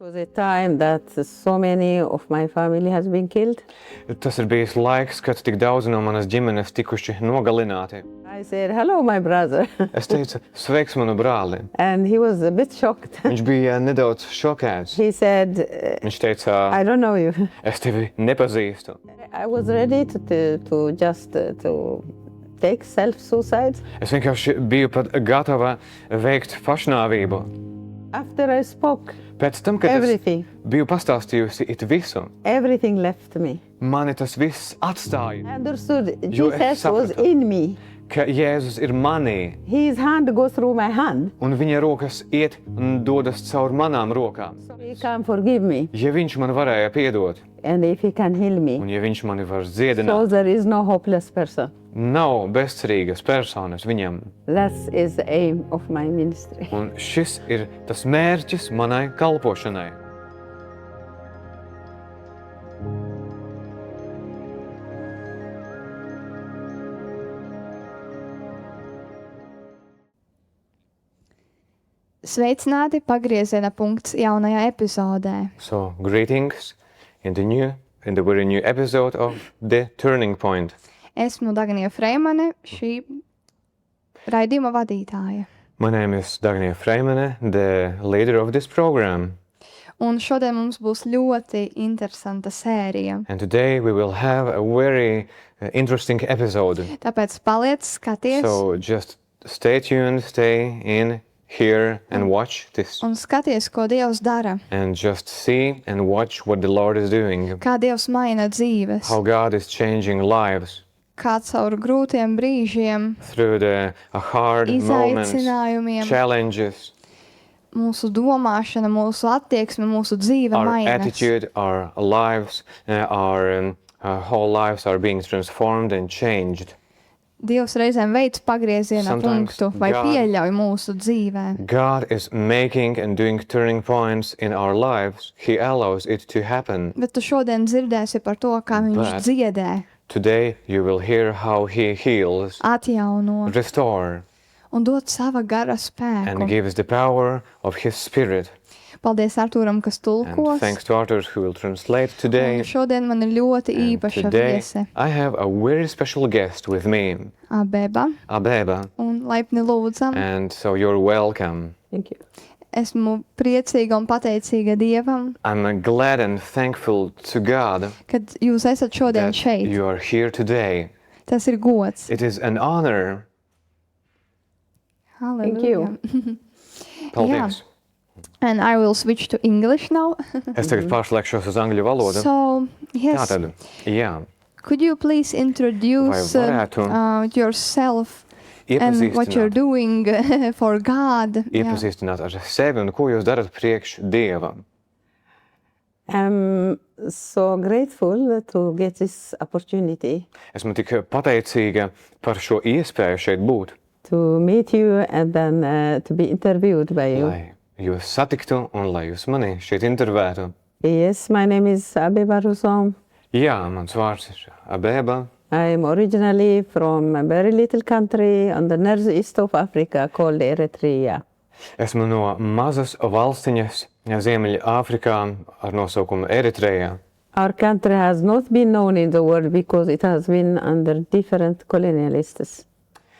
It was a time that so many of my family has been killed. Tas ir bijis laiks, kad tik daudz no manas ģimenes tikuši nogalināti. I said, hello, my brother. Es teicu, sveiks manu brāli. And he was a bit shocked. Viņš bija nedaudz šokēts. He said, Viņš teica, I don't know you. es tevi nepazīstu. I was ready to just take self-suicide. Es vienkārši biju pat gatava veikt pašnāvību. After I spoke, Pēc tam, kad everything, es biju pastāstījusi it visu, everything left me. mani tas viss atstāja. I understood Jo es Jesus was sapratu. in me. Ka Jēzus ir manī, His hand goes through my hand. un viņa rokas iet un dodas caur manām rokām. So he can forgive me. Ja viņš man varēja piedot, And if he can heal me. un ja viņš mani var So dziedināt, there is no hopeless person. nav bezcerīgas personas viņam. That is the aim of my ministry. Un šis ir tas mērķis manai kalpošanai. Sveicināti pagrieziena punkts jaunajā epizodē. So, greetings in the very new episode of The Turning Point. Esmu Dagnija Freimane, šī raidījuma vadītāja. My name is Dagnija Freimane, the leader of this program. Un šodien mums būs ļoti interesanta sērija. And today we will have a very interesting episode. Tāpēc paliec, skaties So just stay tuned, stay in here and watch this. un skaties, ko Dievs dara. And just see and watch what the Lord is doing. Kā Dievs maina dzīves, How God is changing lives kā caur grūtiem brīžiem, through the hard moments, izaicinājumiem, challenges, mūsu domāšana, mūsu attieksme, mūsu dzīve our mainās. attitude, our lives, our whole lives are being transformed and changed. Dievs reizēm veids pagrieziena Sometimes punktu vai God- pieļauj mūsu dzīvē. God is making and doing turning points in our lives. He allows it to happen. Bet tu šodien dzirdēsi par to, kā viņš But- dziedē, Today you will hear how He heals, atjauno restore, un dod sava gara spēku. and gives the power of His Spirit. Paldies Artūram, kas And tulkos. thanks to Arthur who will translate Un today. šodien man ir ļoti And īpaša today viese, I have a very special guest with me, Abeba, Abeba, un laipni lūdzam. and so you're welcome. Thank you. Esmu priecīga un pateicīga Dievam, I'm glad and thankful to God kad jūs esat šodien that šeit. you are here today. Tas ir gods. It is an honor. Thank you. Paldies. And I will switch to English now. Es tagad pārslēgšos uz angļu valodu. So, yes, Tātad, jā, could you please introduce Vai varētu yourself and what you're iepazīstināt, doing for God? Yeah. iepazīstināt ar sevi un ko jūs darat priekš Dieva. I'm so grateful to get this opportunity Esmu tik pateicīga par šo iespēju šeit būt, to meet you and then to be interviewed by you. lai jūs satiktu un lai jūs mani šeit intervētu. Yes, my name is Abeba Rusom. Jā, mans vārds ir Abeba. I'm originally from a very little country on the northeast of Africa called Eritrea. Esmu no mazas valstiņas Ziemeļa Āfrikā ar nosaukumu Eritreja. Our country has not been known in the world because it has been under different colonialists.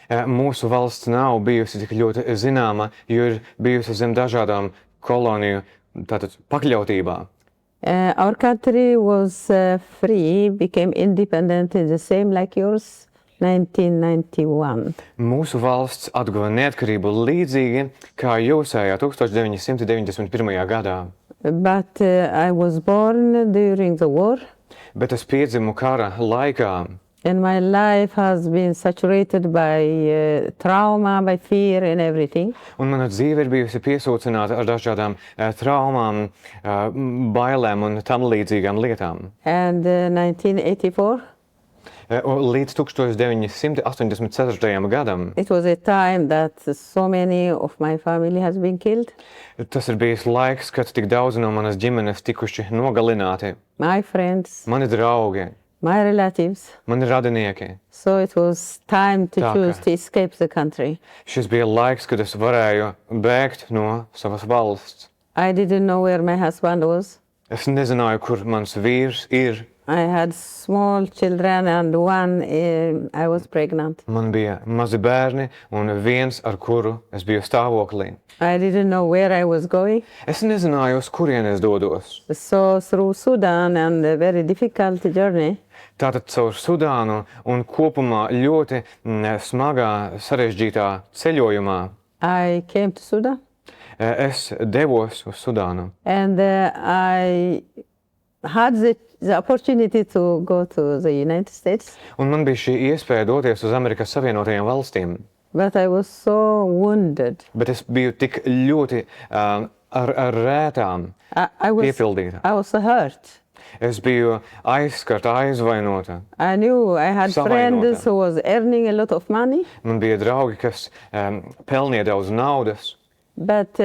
Mūsu valsts nav bijusi tik ļoti zināma, jo ir bijusi zem dažādām koloniju pakļautībā. Our country was free, became independent in the same like yours, 1991. Mūsu valsts atguva neatkarību līdzīgi kā jūsējā 1991. gadā. But I was born during the war, Bet es piedzimu kara laikā, and my life has been saturated by trauma, by fear and everything. un mana dzīve ir bijusi piesūcināta ar dažādām traumām, bailēm un tam līdzīgām lietām. And 1984, Līdz 1984. gadam it was a time that so many of my family has been killed. tas ir bijis laiks, kad tik daudz no manas ģimenes tikuši nogalināti. My friends, Mani draugi, my relatives. mani radinieki. So it was time to Tā choose kā- to escape the country. Šis bija laiks, kad es varēju bēgt no savas valsts. I didn't know where my husband was. Es nezināju, kur mans vīrs ir. I had small children and one I was pregnant. Man bija mazi bērni un viens, ar kuru es biju stāvoklī. I didn't know where I was going. Es nezināju, uz kurien es dodos. So through Sudan and a very difficult journey, Tātad caur Sudānu un kopumā ļoti smagā, sarežģītā ceļojumā I came to Sudan es devos uz Sudānu. and I had the opportunity to go to the United States, Un man bija šī iespēja doties uz Amerikas Savienotajām valstīm. but I was so wounded. Bet es biju tik ļoti ar rētām I was piepildīta. I was hurt. Es biju aizskarta, aizvainota. I knew I had Savainota. friends who was earning a lot of money, Man bija draugi, kas pelnīja daudz naudas. but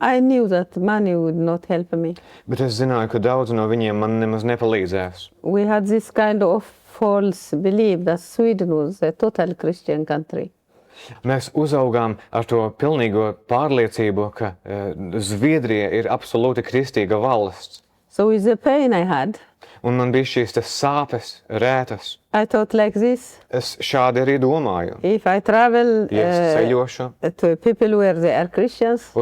I knew that money would not help me. Bet es zināju, ka daudz no viņiem man nemaz nepalīdzēs. We had this kind of false belief that Sweden was a total Christian country. Mēs uzaugām ar to pilnīgo pārliecību, ka Zviedrija ir absolūti kristīga valsts. So with the pain I had, Un man bija šīs tas sāpes, rētas. I thought like this: Es šādi arī domāju. if I travel Ja es ceļošu to people where they are Christians,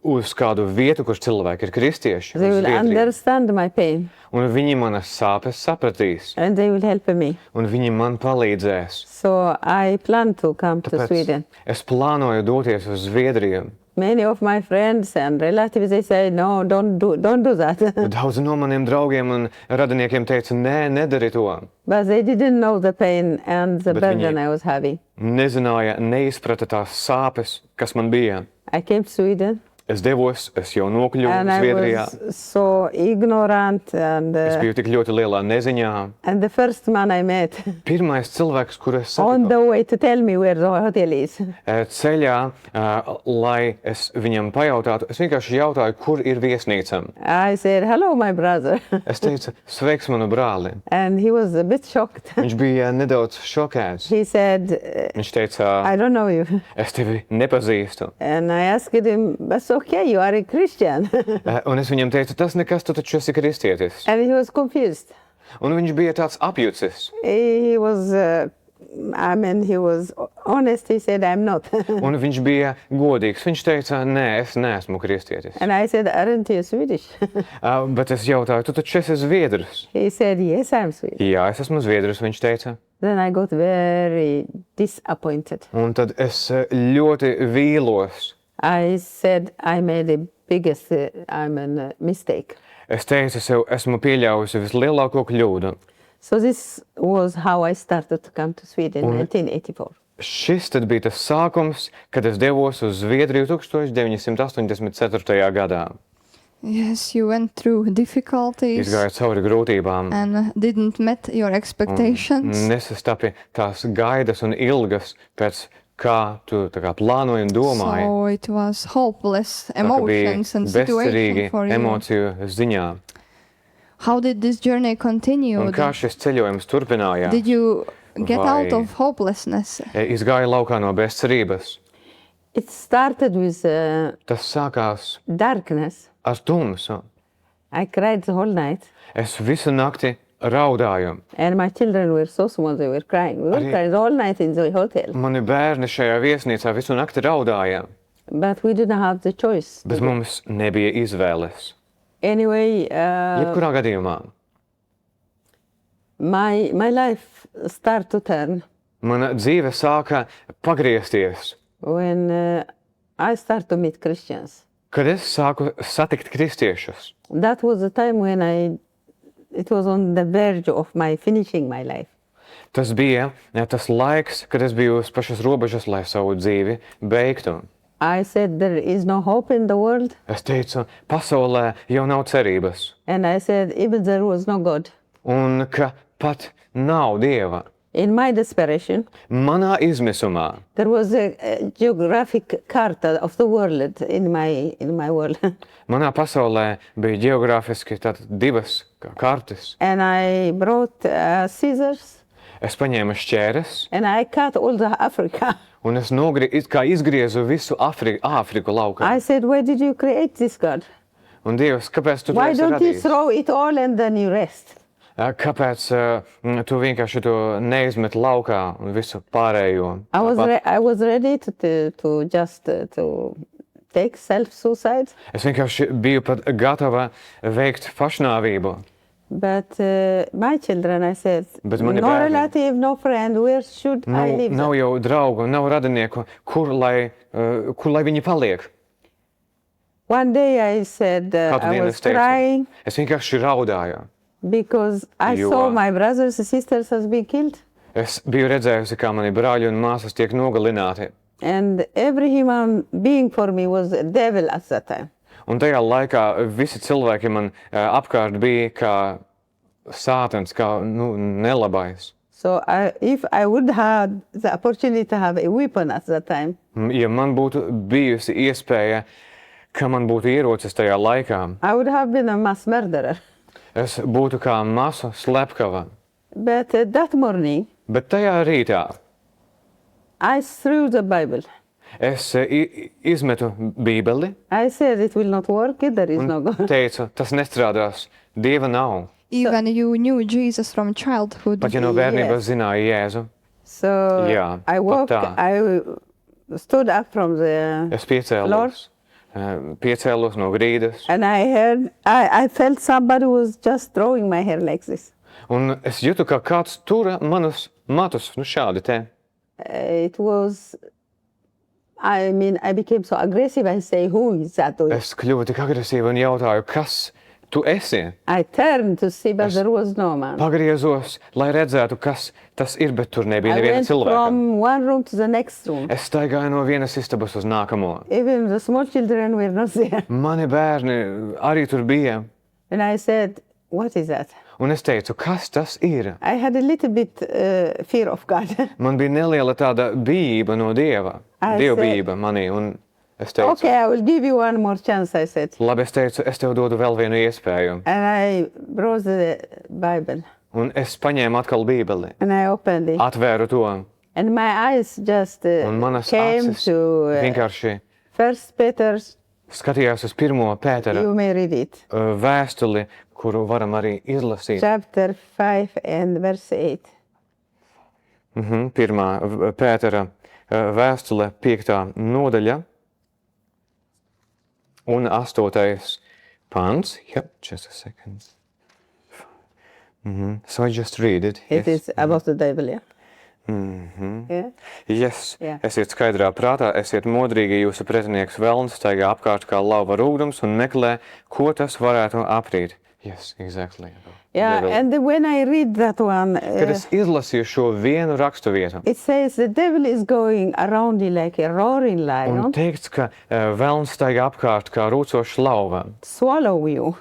uz kādu vietu, kur cilvēki ir kristieši, they uz will Zviedriju, understand my pain un viņi manas sāpes sapratīs, and they will help me. un viņi man palīdzēs. So I plan to come to Tāpēc Sweden. es plānoju doties uz Zviedriju. Many of my friends and relatives, they say, no, don't do that. Daudz no maniem draugiem un radiniekiem teica, nē, nedari to. But they didn't know the pain and the Bet burden viņi- I was having. Nezināja, neizprata tās sāpes, kas man bija. I came to Sweden Es devos, es jau nokļuvu and I Zviedrijā. was so ignorant Es biju tik ļoti lielā neziņā. and the first man I met Pirmais cilvēks, kur es on satiku the way to tell me where the hotel is. ceļā, lai es viņam pajautātu, es vienkārši jautāju, kur ir viesnīca. I said, hello, my brother. Es teicu, sveiks manu brāli. And he was a bit shocked. Viņš bija nedaudz šokēts. He said, Viņš teica, I don't know you. es tevi nepazīstu. And I asked him, that's okay, you are a Christian. Un es viņam teicu, tas nekas, tu taču esi kristietis. And he was confused. Un viņš bija tāds apjucis. He was, he was honest. He said, I'm not. Un viņš bija godīgs. Viņš teica, nē, es neesmu kristietis. And I said, aren't you Swedish? Bet es jautāju, tu taču esi zviedrs? He said, yes, I'm Swedish. Jā, es esmu zviedrs, viņš teica. Then I got very disappointed. Un tad es ļoti vīlos. I said, I made the biggest mistake. Es teicu sev, esmu pieļāvusi vislielāko kļūdu. So this was how I started to come to Sweden in 1984. Šis tad bija tas sākums, kad es devos uz Zviedriju 1984. gadā. Yes, you went through difficulties Izgāju cauri grūtībām. and didn't met your expectations. Nesastapi tās gaidas un ilgas, pēc kā tu tā kā plānoji un domāji. So it was hopeless Tā kā bija emotions and bezcerīgi situation for you. emociju ziņā. How did this journey continue? Un kā šis ceļojums turpinājās? Did you get Vai- out of hopelessness? Izgāja laukā no bezcerības. It started with Tas sākās darkness. ar tumsu. I cried the whole night. Es visu nakti raudāju. And my children were so small, they were crying. We were Arī- crying the whole night in the hotel. Mani bērni šajā viesnīcā visu nakti raudāja, But we didn't have the choice. bet mums nebija izvēles. Anyway, Jebkurā gadījumā my life started to turn mana dzīve sāka pagriezties, when I started to meet Christians. kad es sāku satikt kristiešus. That was the time when it was on the verge of my finishing my life. Tas bija tas laiks, kad es biju uz pašas robežas, lai savu dzīvi beigtu. I said, there is no hope in the world. Es teicu, pasaulē jau nav cerības, And I said, even there was no God. un ka pat nav Dieva. In my desperation, Manā izmisumā there was a geographic carta of the world in my world. manā pasaulē bija geogrāfiski divas kartes. And I brought scissors Es paņēmu šķēres, and I cut all the Africa. un es izgriezu visu Āfriku laukā. I said, where did you create this God? Un Dievs, kāpēc tu to Why esi don't you radījis? throw it all and then you rest? Kāpēc tu vienkārši to neizmet laukā un visu pārējo? Tāpat. I was ready to just to take self-suicide, Es vienkārši biju pat gatava veikt pašnāvību. but my children, I said, Bet no mani bērni- relative, no friend, where should I leave them? Nav jau draugu, nav radinieku, kur lai viņi paliek. One day I said, Kādu I dienu was es teicu? crying Es vienkārši raudāju. because I You saw are- my brothers and sisters has been killed. Es biju redzējusi, kā mani brāļi un māsas tiek nogalināti. And every human being for me was a devil at that time. Un tajā laikā visi cilvēki man apkārt bija kā sātans, kā nelabais. So if I would have the opportunity to have a weapon at that time, Ja man būtu bijusi iespēja, ka man būtu ierocis tajā laikā, I would have been a mass murderer. es būtu kā masu slepkava. But that morning, Bet tajā rītā I threw the Bible. es izmetu Bībeli I said it will not work, there is un no God. teicu, tas nestrādās, Dieva nav. Even you knew Jesus from childhood. Pat ja no bērnības Yes. zināja Jēzu, So Yeah, I but woke, that- I stood up from the, es piecēlos. Piecēlos no grīdas, and I heard, I felt somebody was just throwing my hair like this. un es jūtu, ka kāds tura manus matus, šādi te. It was, I mean, I became so aggressive. I say, who is that? Es kļuvu tik agresīvi un jautāju, kas tu esi? I turned to see, but Es- there was no man. Pagriezos, lai redzētu, kas tas ir, bet tur nebija I neviena went cilvēka. from one room to the next room. Es staigāju no vienas istabas uz nākamo. Even the small children were not there. Mani bērni arī tur bija, And I said, what is that? un es teicu, kas tas ir? I had a little bit fear of God. Man bija neliela tāda bijība no Dieva, I dievbijība manī, un es teicu, Okay, I will give you one more chance, I said. labi, es teicu, es tev dodu vēl vienu iespēju. And I brought the Bible Un es paņēmu atkal Bībeli, and I opened it. atvēru to, And my eyes just un manas came acis to vienkārši First Peter. skatījās uz 1. Pētera You may read it. vēstuli, kuru varam arī izlasīt. Chapter 5 and verse 8. 1. Pētera vēstule 5. nodaļa un 8. pants. Yep, just a second. So I just read it. It yes. is about the devil, yeah? Yeah? Yes. Jā. Esiet skaidrā prātā, esiet modrīgi, jūsu pretinieks velns staigā apkārt kā lauva rūgdums un meklē, ko tas varētu aprīt. Yes, exactly. Yeah, Devil. and when I read that one, Kad es izlasīju šo vienu rakstu vietu, it says the devil is going around you like a roaring un lion, teikts, ka velns staigā apkārt kā rūcoša lauva, swallow you.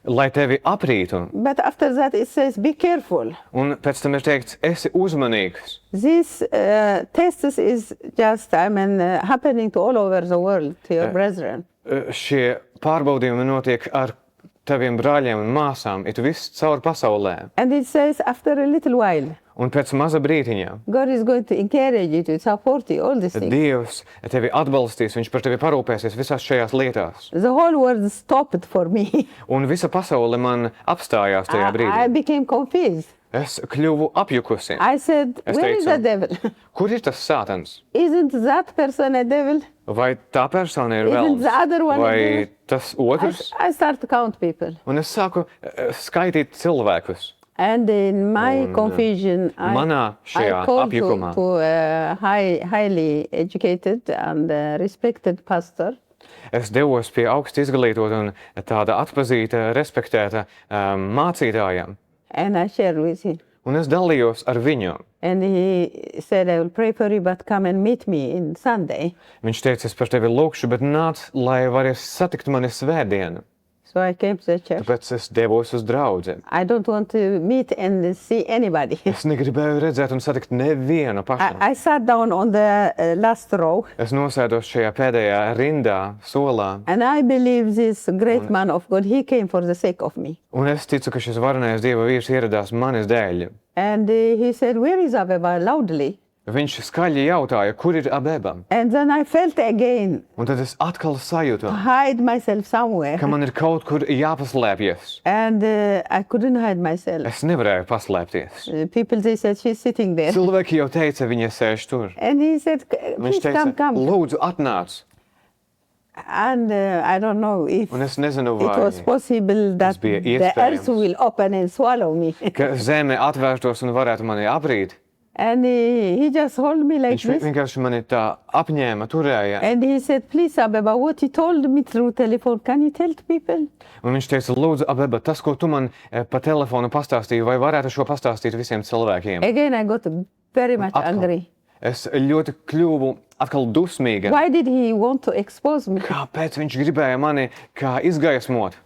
lai tevi aprītu. But after that it says, be careful. Un pēc tam ir teikts, esi uzmanīgs. This test is just, happening to all over the world, to your brethren. Šie pārbaudījumi notiek ar taviem brāļiem un māsām, ir viss caur pasaulē. And it says, after a little while, Un pēc maza brītiņa God is going to encourage you to support you, all these things. Dievs tevi atbalstīs, viņš par tevi parūpēsies visās šajās lietās. The whole world stopped for me. Un visa pasaule man apstājās tajā I brīdī. became confused. Es kļuvu apjukusi. I said, Es where is teicu, the devil? Kur ir tas sātans? Isn't that person a devil? Vai tā persona ir Isn't velns? the other one a Vai devil? tas otrs? I start to count people. Un es sāku skaitīt cilvēkus. And in my Un, confusion, manā šajā I called apjukumā. to a highly educated and respected pastor. Es devos pie augsti izglītota un tāda atpazīta, respektēta mācītājam. And I shared with him. Un es dalījos ar viņu. And he said, I will pray for you, but come and meet me in Sunday. Viņš teica, es par tevi lūkšu, bet nāc, lai varēs satikt mani svētdienu. So I came to the church. Tāpēc es devos uz draudzi. I don't want to meet and see anybody. Es negribēju redzēt un satikt nevienu pašu. I sat down on the last row, Es nosēdos šajā pēdējā rindā, solā, and I believe this great man of God, he came for the sake of me. un es ticu, ka šis varenais Dieva vīrs ieradās manis dēļ. And he said, where is Abeba? Loudly. Viņš skaļi jautāja, kur ir Abeba. And then I felt again, Un tad es atkal sajūtu, hide myself somewhere. ka man ir kaut kur jāpaslēpjas. And I couldn't hide myself. Es nevarēju paslēpties. People, they said, she's sitting there. Cilvēki jau teica, viņa sēž tur. And he said, Viņš please teica, come. lūdzu, atnāc. And I don't know if Un es nezinu, it was vai possible that bija the earth iespējams. will open and swallow me. ka zeme atvērtos un varētu mani aprīt. And he just hold me like Viņš this. vienkārši mani tā apņēma, turēja. And he said, please, Abeba, what he told me through telephone, can you tell to people? Un viņš teica, lūdzu, Abeba, tas, ko tu man pa telefonu pastāstīji, vai varētu šo pastāstīt visiem cilvēkiem? Again, I got very much Atkal. angry. Es ļoti kļuvu atkal dusmīga. Why did he want to expose me? Kāpēc viņš gribēja mani kā izgaismot?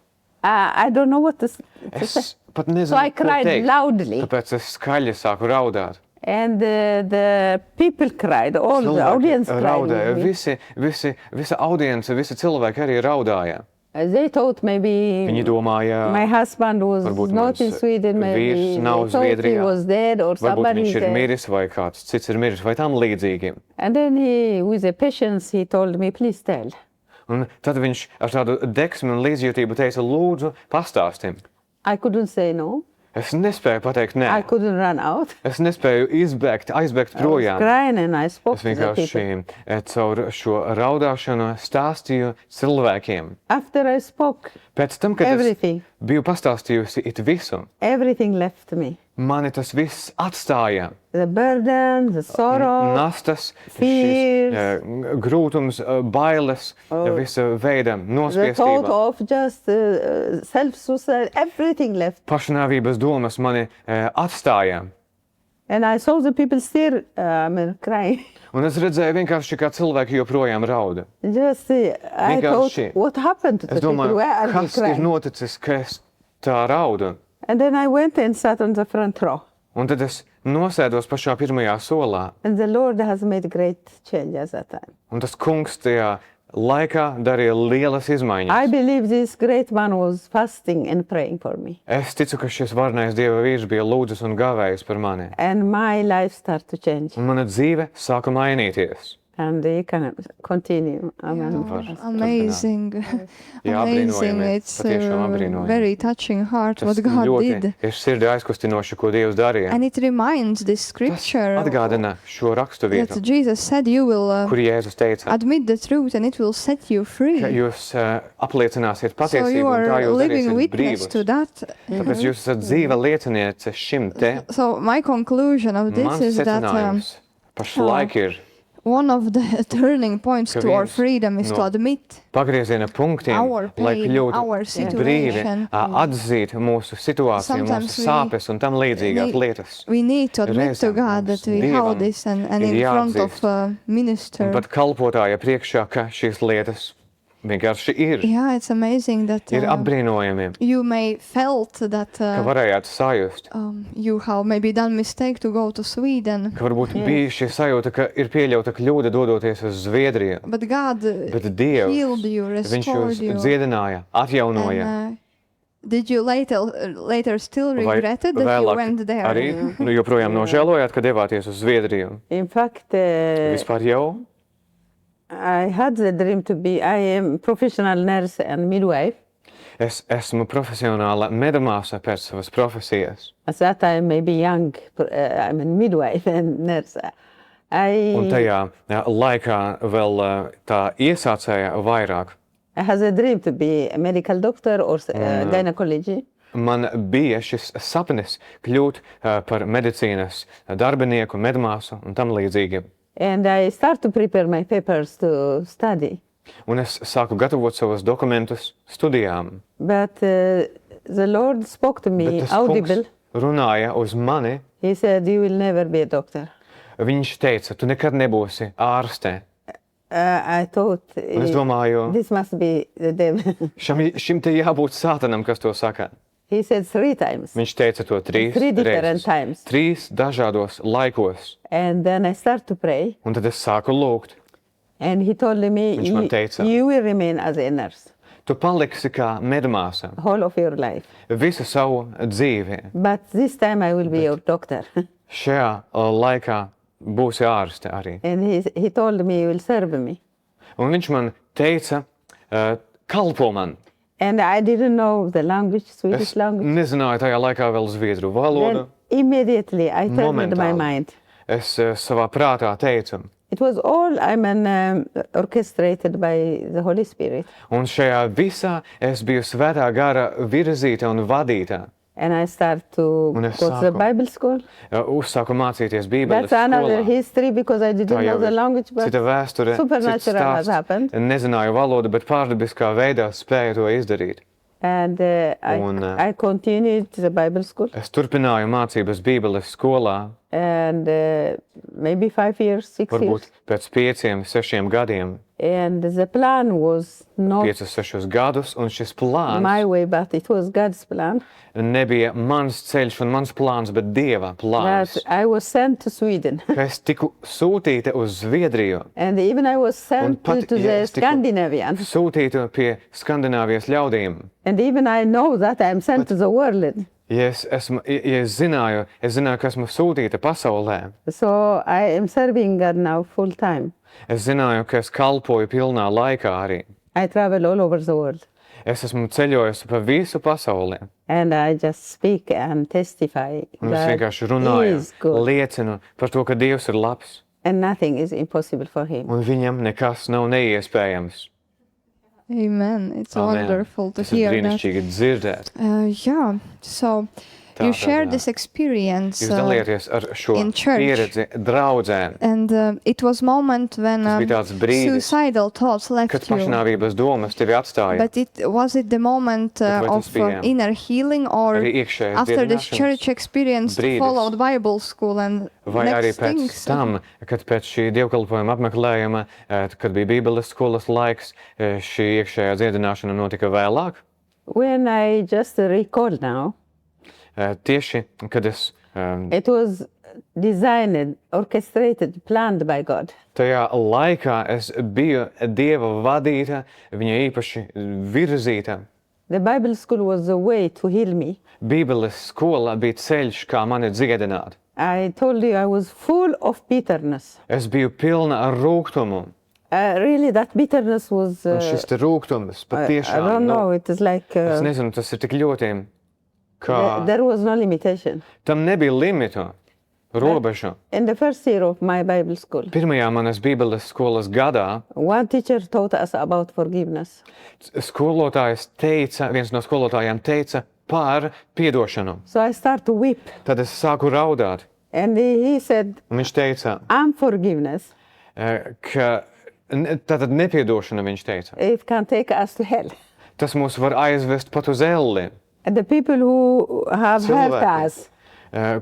I don't know what to say. Es pat So nezinu, I ko cried teikt. loudly. Tāpēc es skaļi sāku raudāt. And the people cried, all the audience cried raudāja, with me. visa audience, visi cilvēki arī raudāja. They thought maybe Viņi domāja, my husband was varbūt not in mans Sweden, maybe vīrs they nav thought he Zviedrijā. was dead or varbūt somebody viņš ir there. miris vai kāds cits ir miris vai tam līdzīgi. And then he, with a patience, he told me, please tell. Un tad viņš ar tādu deksmi un līdzjūtību teica, lūdzu, pastāstim. I couldn't say no. Es nespēju pateikt nē. I couldn't run out. Es nespēju aizbēgt I was projām. crying and I spoke Es to the vienkārši people. caur šo raudāšanu stāstīju cilvēkiem. After I spoke, Pēc tam, kad everything, es biju pastāstījusi it visu, everything left me. mani tas viss atstāja. The burden, the sorrow, Nastas, fears. grūtums, bailes, visa veida the thought nospiestība. of just self-suicide, everything left. Pašnāvības domas mani atstāja. And I saw the people still crying. Un es redzēju vienkārši, kā cilvēki joprojām rauda. Just, I thought, Vienkārši. what happened to the Es people? domāju, Where are they kas ir crying? noticis, ka es tā raudu. And then I went and sat on the front row. Un tad es nosēdos pašā pirmajā solā. And the Lord has made great change at that time. Un tas kungs tajā laikā darīja lielas I izmaiņas. believe this great man was fasting and praying for me. Es ticu, ka šis varnais Dieva vīrs bija lūdzis un gavējis par mani. And my life started to change. Un mana dzīve sāka mainīties. And you can continue. Amen. Var Amazing. Jā, Amazing. apbrīnojami. It's Patiešām apbrīnojami. very touching heart Tas what God ļoti did. ir sirdi aizkustinoši, ko Dievs darīja. And it reminds this Tas scripture atgādina šo rakstu vietu, that Jesus said you will kur Jēzus teica, admit the truth and it will set you free. ka jūs apliecināsiet So you patiesību un tā are jūs living darīsiet witness brīvus. to that. Tāpēc jūs esat dzīva lieciniece šim te. So my conclusion of this Mans is that secinājums pašlaik ir one of the turning points Ka to our viens freedom is to no admit pagrieziena punktiem, our lai pain, kļūtu our brīvi, situation. atzīt mūsu situāciju, Sometimes mūsu sāpes un tam līdzīgās need- lietas. We need to admit to Reizēm God that we mums hold Dievam this and ir in front of jāatzīst. a Un minister. pat kalpotāja priekšā, ka šīs lietas vienkārši ir. Yeah, it's amazing that Ir apbrīnojami, you may felt that ka varējāt sajust, you have maybe done mistake to go to Sweden, ka varbūt bija šī sajūta, ka ir pieļauta kļūda dodoties uz Zviedriju, but God bet Dievs, healed you, Viņš restored jūs you. dziedināja, atjaunoja. And, did you later still Vai regretted that you vēlāk went there? arī joprojām nožēlojāt, ka devāties uz Zviedriju? In fact, Vispār jau? I had the dream to be, I am professional nurse and midwife. Es esmu profesionāla medamāsa pēc savas profesijas. At that time, maybe young, I'm a midwife and nurse. Un I tajā laikā vēl tā iesācēja vairāk. had a dream to be a medical doctor or gynecology. Man bija šis sapnis kļūt par medicīnas darbinieku, medmāsu un tam līdzīgi. And I start to prepare my papers to study. Un es sāku gatavot savus dokumentus studijām. But the Lord spoke to Bet me tas audible. kungs runāja uz mani. He said, you will never be a doctor. Viņš teica, tu nekad nebūsi ārste. I thought, Un es domāju, this must be the devil. šim te jābūt sātanam, kas to saka. He said 3 times. Viņš teica to trīs Three different reizes. times. 3 dažādos laikos. And then I start to pray. Un tad es sāku lūgt. And he told me, Viņš man teica, you will remain as a nurse tu paliksi kā medmāsa whole of your life. visu savu dzīvi. But this time I will be your doctor. Šajā laikā būsi ārste arī. And he told me, you will serve me. Un viņš man teica, kalpo man. And I didn't know the language, Swedish Es language. nezināju tajā laikā vēl zviedru valodu. Then immediately I turned my Momentāli. mind. Es savā prātā teicu. It was all orchestrated by the Holy Spirit. Un šajā visā es biju svētā gara virzīta un vadīta. And I started to Un go es to the sāku- Bible school. Uzsāku mācīties Bībeles That's another skolā. history because I didn't Tā know jau the ir language, but cita vēsture, cits supernatural has stāsts. happened. Nezināju valodu, bet pārdabiskā veidā spēju to izdarīt. And Un, I continued the Bible school. Es turpināju mācības Bībeles skolā, And maybe 5 years, 6 varbūt years. pēc 5, 6 gadiem, And the plan was not 5, 6 gadus, un šis plāns my way, but it was God's plan. nebija mans ceļš un mans plāns, bet Dieva plāns. That I was sent to Sweden. Ka es tiku sūtīta uz Zviedriju, And even I was sent pat, to ja the es tiku- Scandinavian. sūtīta pie Skandināvijas ļaudīm. And even I know that I'm sent to the world. Ja es zināju, ka esmu sūtīta pasaulē. So I am serving God now full time. Es zināju, ka es kalpoju pilnā laikā arī. I travel all over the world. Es esmu ceļojusi pa visu pasauli. And I just speak and testify Un es that vienkārši He runāju, is good liecinu par to, ka Dievs ir labs. and nothing is impossible for Him. Un viņam nekas nav neiespējams. Amen. It's Amen. wonderful to Tas ir hear that. brīnišķīgi dzirdēt. Yeah. So you Tātad, shared this experience, Jūs dalieties ar šo in church. pieredzi draudzē. and it was moment when Tas bija tāds brīdis, suicidal thoughts kad left you. pašnāvības domas tevi atstāja. But was it the moment vai tas of bija inner healing, or Arī iekšējais after this dziedināšanas church experience brīdis. followed Bible school and Vai arī next pēc things? tam, kad pēc šī dievkalpojuma apmeklējuma, kad bija Bībeles skolas laiks, šī iekšējā dziedināšana notika vēlāk? When I just recall now, Tieši, kad es it was designed, orchestrated, planned by God. tajā laikā es biju Dieva vadīta, viņa īpaši virzīta. The Bible school was the way to heal me. Bībeles skola bija ceļš, kā mani dziedināt. I told you I was full of bitterness. Es biju pilna ar rūgtumu. Really, that bitterness was. Un šis te rūgtums I patiešām, don't know. It is like es nezinu, tas ir tik ļoti, kā there was no limitation. tam nebija limitu, robežu. In the first year of my Bible school, Pirmajā manas Bībeles skolas gadā one teacher taught us about forgiveness. skolotājs teica, viens no skolotājiem teica par piedošanu. So I started to weep, Tad es sāku raudāt, and he said, un viņš teica, "Unforgiveness, ka tātad nepiedošana, viņš teica, it can take us to hell." tas mūs var aizvest pat uz elli, And the people who have helped Cilvēki. us,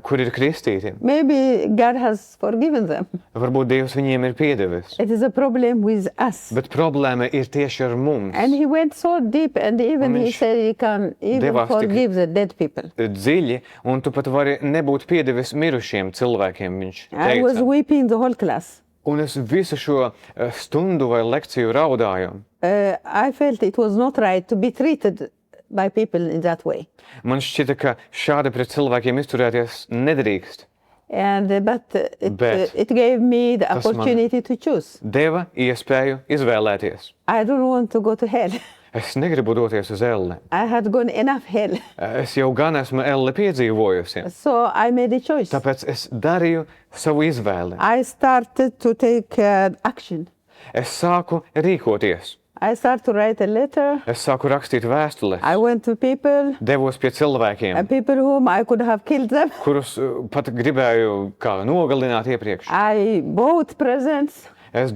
kur ir kristīti. maybe God has forgiven them. Varbūt Dievs viņiem ir piedevis, It is a problem with us. bet problēma ir tieši ar mums. And he went so deep, and even Un he viņš said he can even devās tik- forgive the dead people. Dziļi, un tu pat vari nebūt piedevis mirušiem cilvēkiem, viņš I was teica. weeping the whole class. Un es visu šo stundu vai lekciju raudāju. I felt it was not right to be treated by people in that way. Man šķita, ka šādi pret cilvēkiem izturēties nedrīkst. But it gave me the Tas man- opportunity to choose. Deva iespēju izvēlēties. I don't want to go to hell. Es negribu doties uz elli. I had gone enough hell. Es jau gan esmu elli piedzīvojusi. So I made a choice. Tāpēc es darīju savu izvēli. I started to take action. Es sāku rīkoties. I started to write a letter. Es sāku rakstīt vēstules. I went to people, Devos pie cilvēkiem, people whom I could have killed them. kurus pat gribēju kā nogalināt iepriekš. I bought presents. Es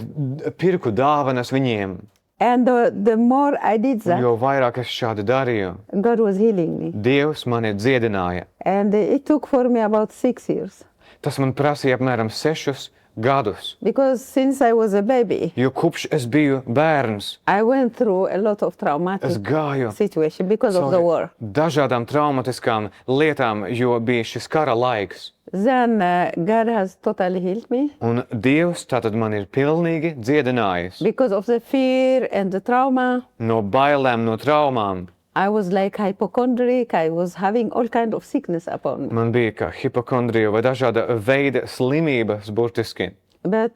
pirku dāvanas viņiem. And the more I did that, Jo vairāk es šādi darīju, God was healing me. Dievs mani dziedināja. And it took for me about 6 years. Tas man prasīja apmēram 6 gadus. Because since I was a baby, Jo kopš es biju bērns, I went through a lot of es traumatic gāju situation because of the war. dažādām traumatiskām lietām, jo bija šis kara laiks. Then God has totally healed me Un Dievs tātad man ir pilnīgi dziedinājis. because of the fear and the trauma. No bailēm, no traumām. I was like hypochondriac. I was having all kind of sickness upon me. Man bija kā hipokondrija vai dažāda veida slimības burtiski. But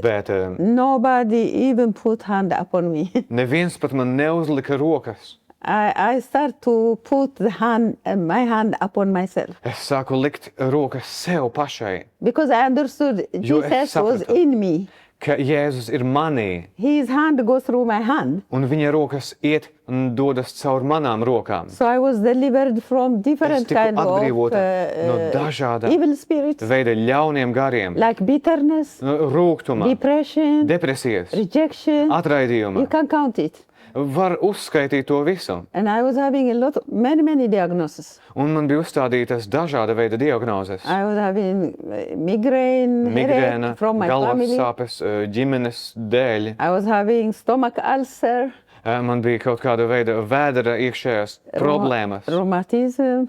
Bet nobody even put hand upon me. neviens pat man neuzlika rokas. I start to put my hand upon myself Es sāku likt rokas sev pašai, because I understood Jo es Jesus was sapratu. in me. ka Jēzus ir manī, His hand goes through my hand. un viņa rokas iet un dodas caur manām rokām. So I was delivered from different tiku kind of atbrīvota no dažāda evil spirits, Veida ļauniem gariem, like bitterness, rūgtuma, depression, depresijas, rejection. You atraidījuma. can count it. Var uzskaitīt to visu. And I was having many diagnoses. Un man bija uzstādītas dažāda veida diagnozes. I was having migraine, Migrēna, headache from my galvas family. sāpes, ģimenes dēļ. I was having stomach ulcer, Man bija kaut kāda veida vēdera iekšējās problēmas, rheumatism,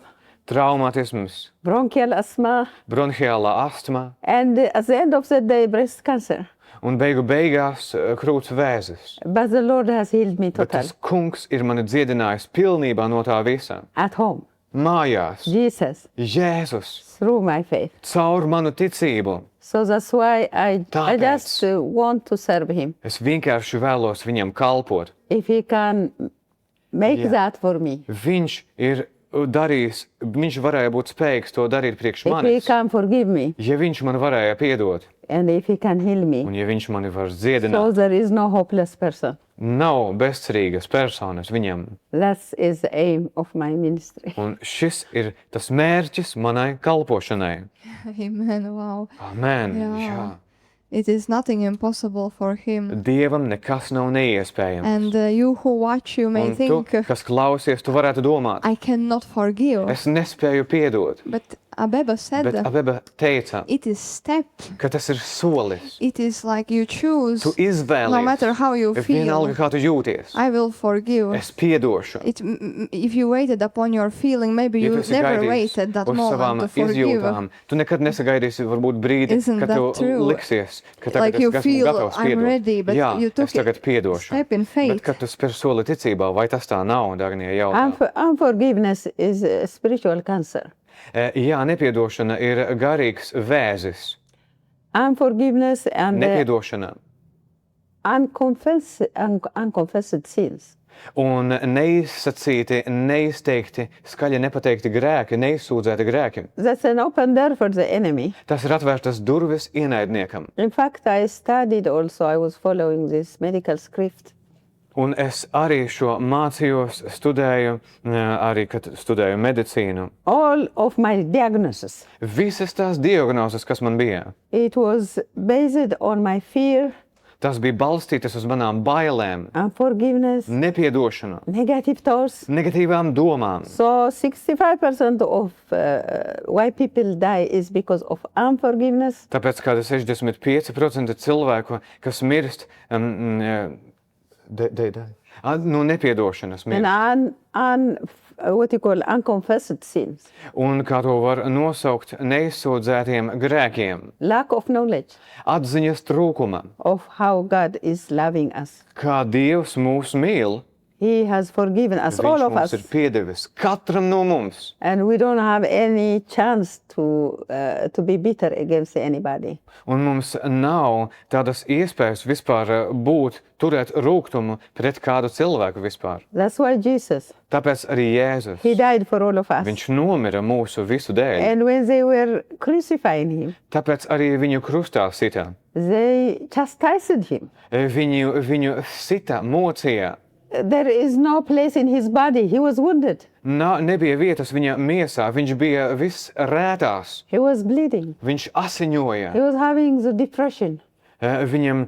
traumatisms, bronchial asthma, bronhiālā astma and at the end of the day, breast cancer. un beigās krūts vēzis. But the Lord has healed me Bet totally tas kungs ir mani dziedinājis pilnībā no tā visa. at home. Mājās, Jesus, Jēzus, through my faith. caur manu ticību. So that's why I Tāpēc. just want to serve Him. Es vienkārši vēlos viņam kalpot. If He can make Yeah. that for me, Viņš ir darījis, viņš varēja būt spējīgs to darīt priekš if He manis. can forgive me, Ja viņš man varēja piedot, and if He can heal me, un ja viņš mani var so dziedināt, there is no hopeless person. nav bezcerīgas personas viņam. That is the aim of my ministry. Un šis ir tas mērķis manai kalpošanai. Amen. Wow. Amen. Jā. Jā. It is nothing impossible for him. Dievam nekas nav neiespējams. And you who watch, you may Un tu, think, kas klausies, tu varētu domāt, I cannot forgive. es nespēju piedot. But Abeba said, Bet Abeba teica, it is step. ka tas ir solis. It is like you choose. Tu izvēlies. No matter how you Vienalga, feel, kā tu jūties. I will forgive. Es piedošu. If you waited upon your feeling, maybe Ja tu you esi never gaidījis waited that uz savām moment to forgive. izjūtām, tu nekad nesagaidīsi varbūt brīdi, Isn't kad that tu true? liksies, ka tagad Like es you esmu feel, gatavs I'm piedot. ready, but Jā, you took es tagad a piedošu. step in Bet faith. kad tu spēr soli ticībā, vai tas tā nav, Dagnie, jautā? Unforgiveness is a spiritual cancer. Jā, nepiedošana ir garīgs vēzis. Unforgiveness and Nepiedošana unconfessed sins. un neizsacīti, neizteikti, skaļi nepateikti grēki, neizsūdzēti grēki. That's an open door for the enemy. Tas ir atvērtas durvis ienaidniekam. In fact, I studied also, I was following this medical script. Un es arī šo mācījos, studēju, arī, kad studēju medicīnu. All of my diagnosis, Visas tās diagnozes, kas man bija, it was based on my fear, tas bija balstītas uz manām bailēm, unforgiveness, nepiedošanu, negative thoughts. negatīvām domām. So 65% of why people die is because of unforgiveness, Tāpēc kāda 65% cilvēku, kas mirst no nepiedošanas, mirst. and what you call unconfessed sins, Un kā to var nosaukt neizsūdzētiem grēkiem, lack of knowledge atziņas trūkuma, of how God is loving us. kā Dievs mūs mīl. He has forgiven us, all Viņš of mums us, ir piedevis, katram no mums. and we don't have any chance to be bitter against anybody. Un mums nav tādas iespējas vispār turēt rūgtumu pret kādu cilvēku vispār. That's why Jesus, Tāpēc arī Jēzus, He died for all of us. viņš nomira mūsu visu dēļ. And when they were crucifying Him, Tāpēc arī viņu krustā sita. they chastised Him. Viņu sita, mocīja. There is no place in His body. He was wounded. Nebija vietas viņa miesā, viņš bija viss rētās. He was bleeding. Viņš asiņoja. He was having the depression. Viņam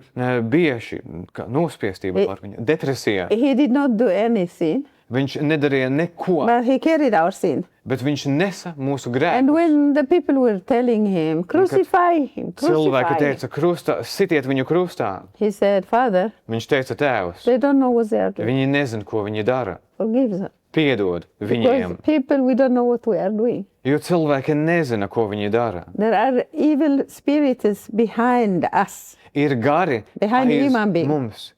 bija šī nospiestība, var viņa, depresija. He did not do anything, Viņš nedarīja neko, but He carried our sin. bet viņš nesa mūsu And grēkus. when the people were telling Him, crucify Him, Cilvēki crucify Him, teica, sitiet viņu krustā. He said, Father, Viņš teica, tēvs, they don't know what they are doing. viņi nezin, ko viņi dara. Forgive them. Piedod viņiem, Because people, we don't know what we are doing. jo cilvēki nezina, ko viņi dara. There are evil spirits behind us. Ir gari Behind aiz human being. mums.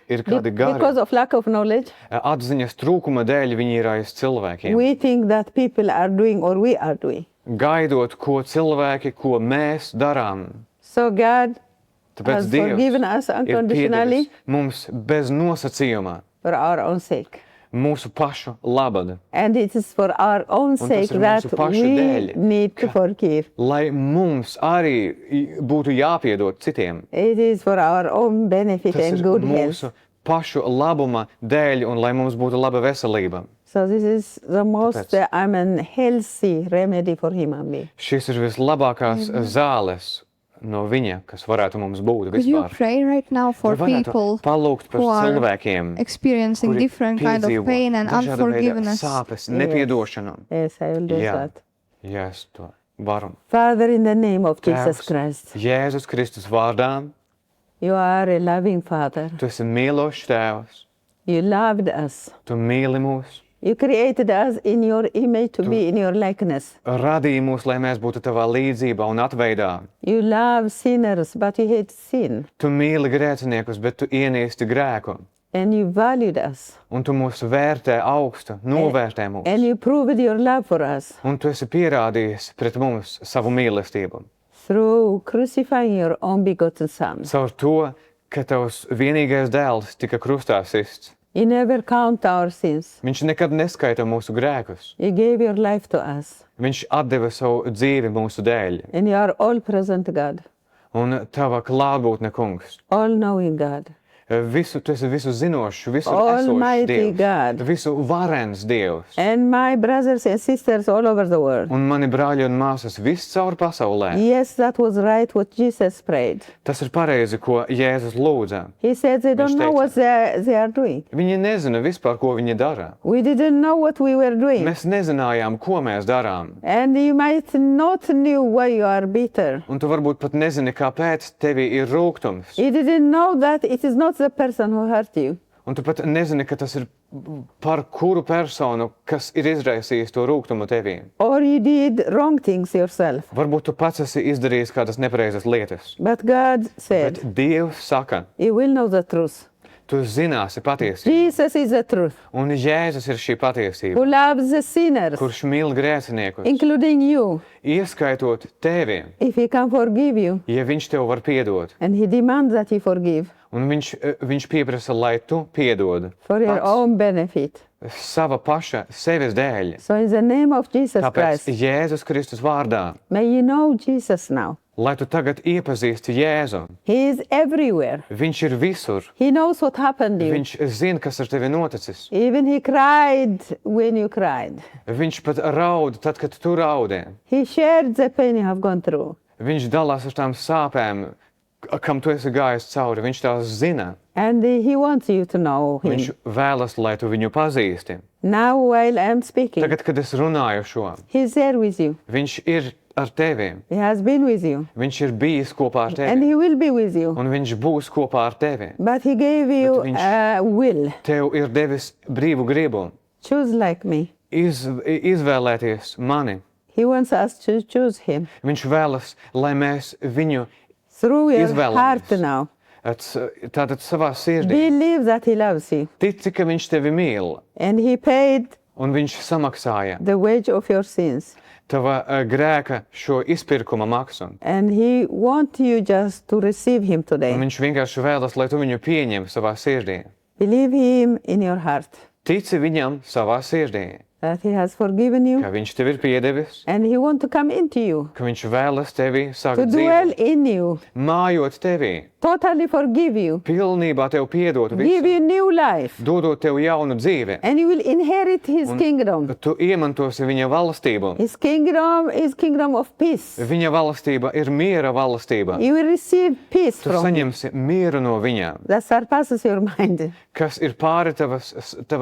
ir kādi gari. Because of lack of knowledge, Atziņas trūkuma dēļ viņi ir aiz cilvēkiem. we think that people are doing or we are doing. Gaidot, ko cilvēki, ko mēs darām. So God Tāpēc has forgiven Dievs us ir unconditionally piedevis mums bez nosacījuma for our own sake. mūsu pašu labad. And it is for our own tas sake ir that mūsu pašu we dēļ, need to forgive. Lai mums arī būtu jāpiedod citiem. It is for our own benefit Tas and ir good mūsu health. pašu labuma dēļ un lai mums būtu laba veselība. So this is the most healthy remedy for human being. Šis ir vislabākās zāles no viņa, kas varētu mums būt Could you vispār. pray right now for Vai varētu people palūgt par who are cilvēkiem, experiencing kuri different kind of piedzīvo pain and dažāda veida unforgiveness? sāpes, nepiedošanu. Yes, I will do Jā, that. ja es to varu. Father, in the name of Jesus Tēvs, Christ, Jēzus Kristus vārdā, you are a loving Father. tu esi mīlošs Tēvs, You loved us. tu mīli mūs, You created us in your image to be in your likeness. radīji mūs, lai mēs būtu tavā līdzībā un atveidā. You love sinners, but you hate sin. Tu mīli grēciniekus, bet tu ienīsti grēku. And you valued us. Un tu mūs vērtē augstu, novērtē mūs. And you proved your love for us Un tu esi pierādījis pret mums savu mīlestību. through crucifying your own begotten Son. Caur to, ka tavs vienīgais dēls tika krustā sists. You never count our sins. Viņš nekad neskaita mūsu grēkus. You gave your life to us. Viņš atdeva savu dzīvi mūsu dēļ. And you are all present God, Un tava klātbūtne, kungs, all knowing God. tu esi visu zinošs, visu Almighty esošs Dievs, God. visu varens Dievs. And my brothers and sisters all over the world. Un mani brāļi un māsas viscaur pasaulē. Yes, that was right what Jesus prayed. Tas ir pareizi, ko Jēzus lūdza. He said they don't know what they are doing. Viņi nezina vispār, ko viņi dara. We didn't know what we were doing. Mēs nezinājām, ko mēs darām. And you might not knew why you are bitter. Un tu varbūt pat nezini, kāpēc tevī ir rūgtums. You didn't know that it is not the person who hurt you. Un tu pat nezini, ka tas ir par kuru personu, kas ir izraisījis to rūgtumu tevī. Or you did wrong things yourself. Varbūt tu pats esi izdarījis kādas nepareizas lietas. But God Bet said, Dievs saka, you will know the truth. tu zināsi patiesību. Jesus is the truth, Un Jēzus ir šī patiesība, who loves the sinners, kurš mīl grēciniekus, including you, ieskaitot tevi, if he can forgive you. ja viņš tev var piedot. And he demands that you forgive Un viņš pieprasa, lai tu piedod for your pats own benefit. sava paša sevis dēļ. So in the name of Jesus Tāpēc Christ, Jēzus Kristus vārdā, may you know Jesus now. lai tu tagad iepazīsti Jēzu. He is everywhere. Viņš ir visur. He knows what happened to you. Viņš zina, kas ar tevi noticis. Even he cried when you cried. Viņš pat raud tad, kad tu raudi. He shared the pain you have gone through. Viņš dalās ar tām sāpēm, kam tu esi gājis cauri. Viņš tās zina. And he wants you to know him. Viņš vēlas, lai tu viņu pazīsti. Now while I am speaking, Tagad, kad es runāju šo, he's there with you. viņš ir ar tevi. He has been with you. Viņš ir bijis kopā ar And tevi. he will be with you. Un viņš būs kopā ar tevi. But he gave you viņš- a will. Tev ir devis brīvu gribu Choose like me. izvēlēties mani. He wants us to choose him. Viņš vēlas, lai mēs viņu Through your Izvēlamies. heart now. tātad savā sirdī. Believe that he loves you. Tici, ka viņš tevi mīl, And he paid un viņš samaksāja the wage of your sins. tava grēka šo izpirkuma maksu. And he wants you just to receive him Un today. viņš vienkārši vēlas, lai tu viņu pieņem savā sirdī. Believe him in your heart. Tici viņam savā sirdī, That he has forgiven you. ka viņš tev ir piedevis, And he wants to come into you. ka viņš vēlas tevi To sākt dwell dzīvot, in you. mājot tevī, Totally forgive you. pilnībā tev piedot Give visu, you new life. dodot tev jaunu dzīvi. And you will inherit his kingdom. Tu iemantosi viņa valstību. His kingdom is kingdom of peace. Viņa valstība ir miera valstība. You will receive peace Tu from him. saņemsi mieru no viņa, That surpasses your mind. kas ir pāri tava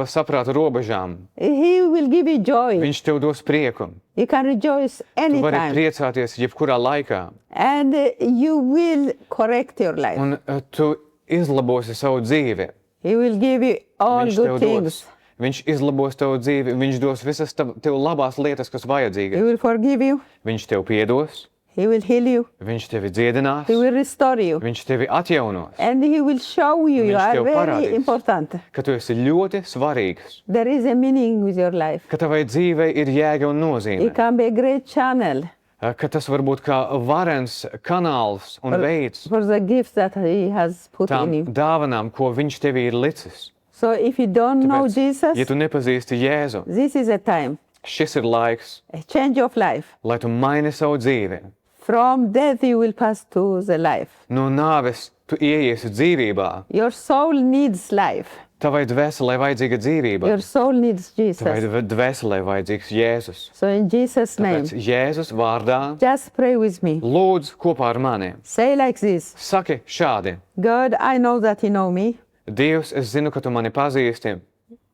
saprāta robežām. He will give you joy. Viņš tev dos prieku. You can rejoice Tu vari anytime. priecāties jebkurā laikā. And you will correct your life. Un tu izlabosi savu dzīvi. He will give you all Viņš good tev things. dos. Viņš izlabos tavu dzīvi. Viņš dos visas tev labās lietas, kas He vajadzīgas. will forgive you. Viņš tev piedos. He will heal you. Viņš tevi dziedinās, He will restore you. viņš tevi atjaunos, And he will show you you Viņš are tev very parādīs. important. ka tu esi ļoti svarīgs, There is a meaning with your life. ka tavai dzīvei ir jēga un nozīme, It can be a great channel ka tas var būt kā varens kanāls un veids for the gifts that he has put tām in you. dāvanām, ko viņš tevī ir licis. So if you don't know Tāpēc, Jesus, ja tu nepazīsti Jēzu, this is a time, šis ir laiks, a change of life. lai tu maini savu dzīvi. From death you will pass to the life. No nāves tu ieiesi dzīvībā. Your soul needs life. Tavai dvēselē vajadzīga dzīvība. Your soul needs Tavai Jesus. dvēselē vajadzīgs Jēzus. So in Jesus' name, Tāpēc Jēzus vārdā just pray with me. lūdz kopā ar mani. Say like this. Saki šādi. God, I know that you know me. Dievs, es zinu, ka tu mani pazīsti,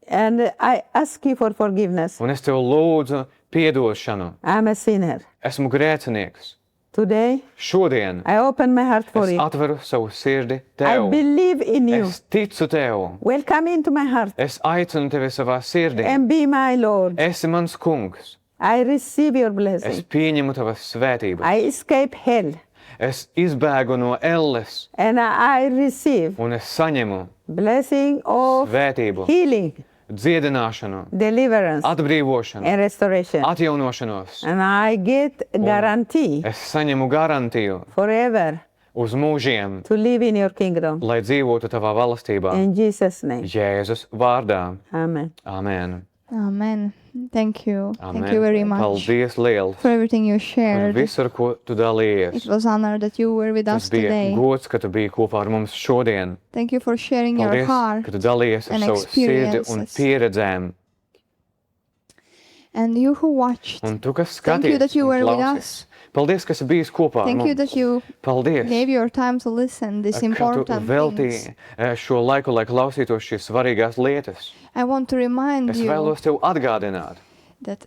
And I ask you for forgiveness. un es tev lūdzu piedošanu. I'm a sinner. Esmu grēcinieks. Today, Šodien I open my heart for es you. atveru savu sirdi I tev. believe in you. Es ticu tev. Welcome into my heart Es aicinu tevi savā sirdī. and be my Lord. Esi mans kungs. I receive your Es blessing. pieņemu tavas svētības. I escape hell Es izbēgu no elles, and I receive un es saņemu blessing of svētību, healing, dziedināšanu, deliverance, atbrīvošanu, and restoration. atjaunošanos. And I get guarantee Es saņemu garantiju forever uz mūžiem, to live in your kingdom. lai dzīvotu tavā valstībā. In Jesus' name. Jēzus vārdā. Amen. Amen. Amen. Thank you. Amen. Thank you very much Paldies liels for everything you par shared. visu, ar ko tu It dalījies. was honor that you were with Tas us bija today. gods, ka tu biji kopā ar mums šodien. Thank you for sharing your Paldies, heart ka tu dalījies ar and savu sirdi un experiences. pieredzēm. and you who watched. Un tu, kas Thank you skaties that you un were with klausies. us. Paldies, ka esi bijis kopā ar Thank you mums. that you Paldies, gave your time to listen these ka tu important things. veltīji šo laiku, lai klausītos šīs svarīgās lietas. I want to remind Es you vēlos tev atgādināt, that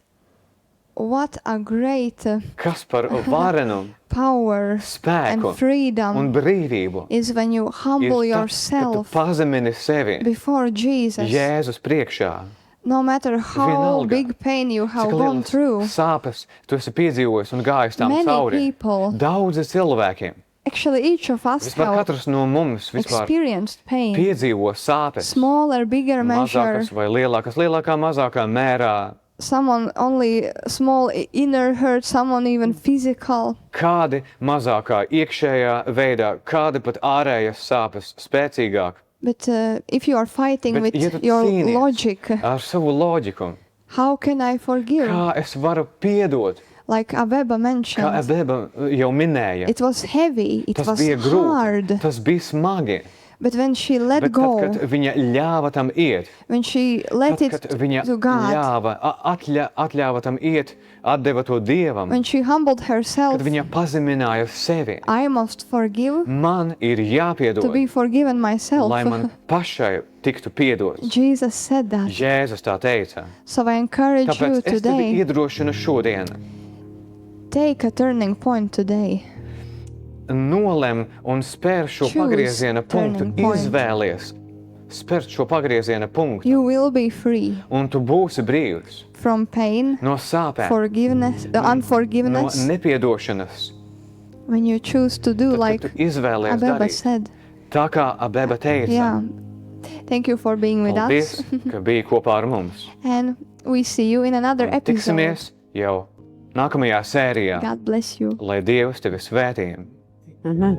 what a great kas par varenu, power spēku and un freedom brīvību is when you ir humble tas, ka tu yourself pazemini sevi before Jesus. Jēzus priekšā. No matter how Vienalga, big pain you have Cik gone lielas through, sāpes tu esi piedzīvojis un gājis tām many cauri. people, Daudzi cilvēki, actually each of us vispār have katrs no mums vispār experienced pain, piedzīvo sāpes. smaller, bigger measure. Mazākas vai lielākas, lielākā, mazākā mērā. Someone only small inner hurt, someone even physical. Kādi mazākā iekšējā veidā, kādi pat ārējas sāpes spēcīgāk. But if you are fighting Bet, with ja tu your cīnies logic, ar savu loģiku, how can I forgive? kā es varu piedot, Like Abeba kā mentioned, Ebeba jau minēja, it was heavy, it tas was bija hard. grūti, tas bija smagi. But when she let Bet go, tad, kad viņa ļāva tam iet, when she let tad, it kad viņa to God, atļāva tam iet, atdeva to Dievam, when she humbled herself, kad viņa pazemināja sevi, I must forgive man ir to jāpiedod, be forgiven myself. lai man pašai tiktu piedots. Jesus said that. Jēzus tā teica. So I encourage you Tāpēc es tevi today, iedrošinu šodien. take a turning point today. Nolem un spēr šo Choose pagrieziena punktu. turning point. Izvēlies spērt šo pagrieziena punktu. You will be free Un tu būsi brīvs from pain, no sāpēm, forgiveness, no unforgiveness, nepiedošanas. when you choose to do Tad, like kad tu izvēlies Abeba darīt. said. Tā kā Abeba teica. Yeah. Thank you for being with Paldies, us. ka biji kopā ar mums. And we see you in another episode. Tiksimies jau nākamajā sērijā. God bless you. Lai Dievs tevi svētī. Amen.